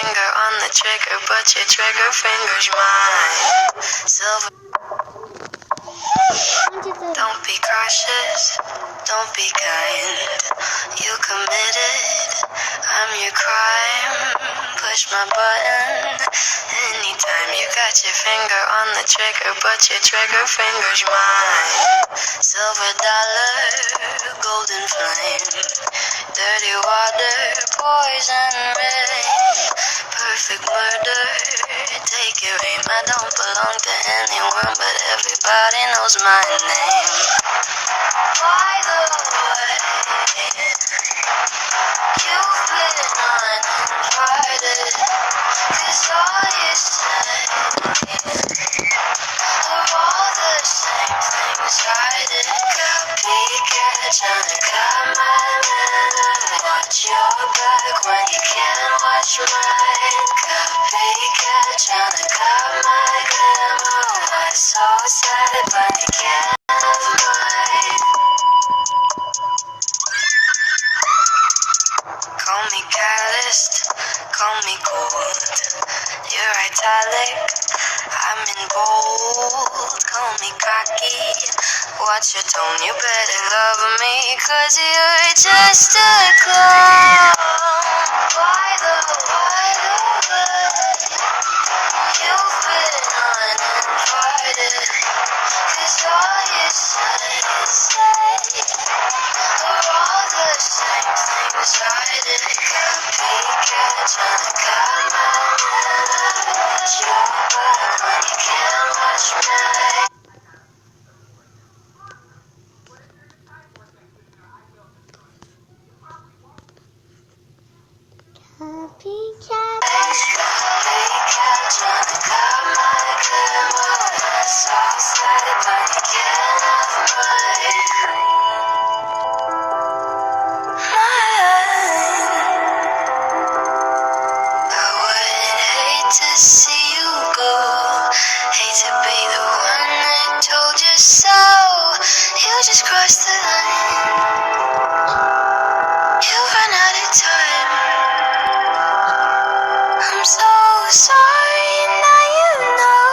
finger on the trigger, but your trigger finger's mine. Silver. Don't be cautious, don't be kind. You committed, I'm your crime. Push my button anytime. You got your finger on the trigger, but your trigger finger's mine. Silver dollar, golden flame, dirty water, poison rain, perfect murder, take your aim. I don't belong to anyone, but everybody knows my name. By the way, you've been uninvited, 'cause all you say are all the same things I did. Copycat, tryna cut my manner. Watch your back when you can't watch mine. Copycat, tryna cut my glamour. Why so sad when you can't have mine? Call me calloused, call me cold. You're italic, I'm in bold. Call me cocky, watch your tone. You better love me, 'cause you're just a clown. By the way, you've been uninvited, 'cause all you say are all the same things I did. Copycat, tryna cut my manner. Watch your back when you can't watch mine. Copycat. Copycat, tryna cut my glamour. That's so sad, but you can't have mine. I would hate to see you go. Hate to be the one that told you so. You just crossed the line. You ran out of time. I'm so sorry, now you know.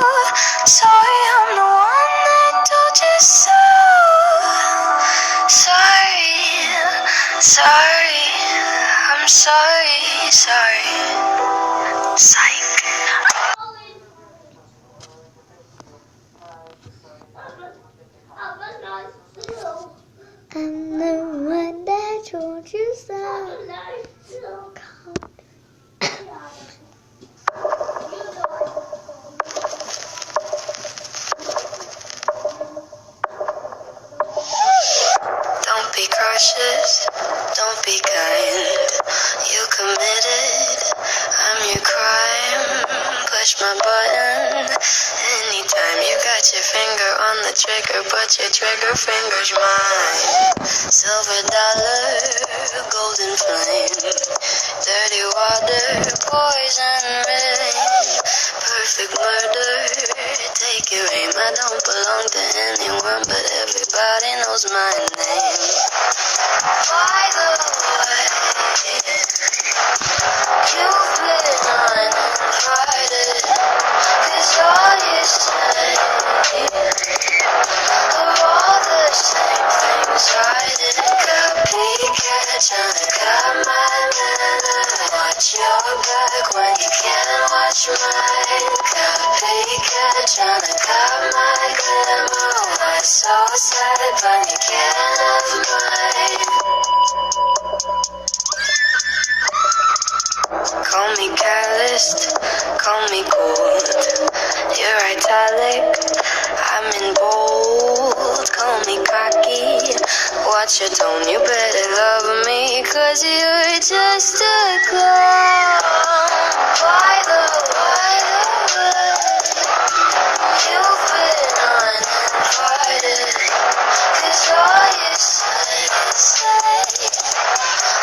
Sorry, I'm the one that told you so. Sorry, sorry, I'm sorry, sorry. Psych. I'm the one that told you so. Don't be cautious, don't be kind. You committed, I'm your crime. Push my button anytime. You got your finger on the trigger, but your trigger finger's mine. Silver dollar, golden flame, dirty water, poison rain, perfect murder, take your aim. I don't belong to anyone, but everybody knows my name. By the way, you've been uninvited, 'cause all you say are all the same things I did. Copycat, tryna cut my manner. Watch your back when you can't watch mine. Copycat, tryna cut my glamour. Why so sad when you can't have mine? Call me calloused, call me cold. You're italic, I'm in bold. Call me cocky, watch your tone. You better love me, 'cause you're just a clown. By the way, you've been uninvited, 'cause all you say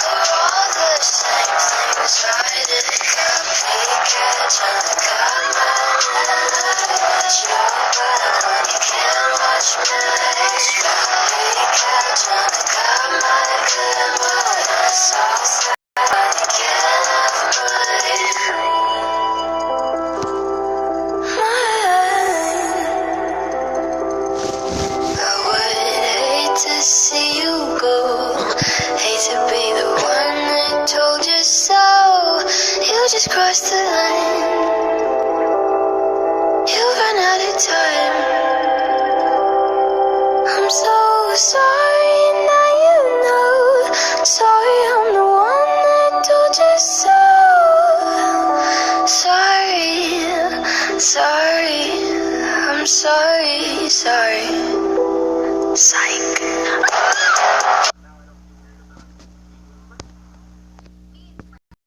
are all the same things I did. Copycat, tryna cut my manner. Watch your back when you can't watch mine. Copycat, tryna cut my glamour. That's so sad, but you can't have mine. the line. You run out of time. I'm so sorry, now you know. Sorry, I'm the one that told you so. Sorry, sorry, I'm sorry, sorry.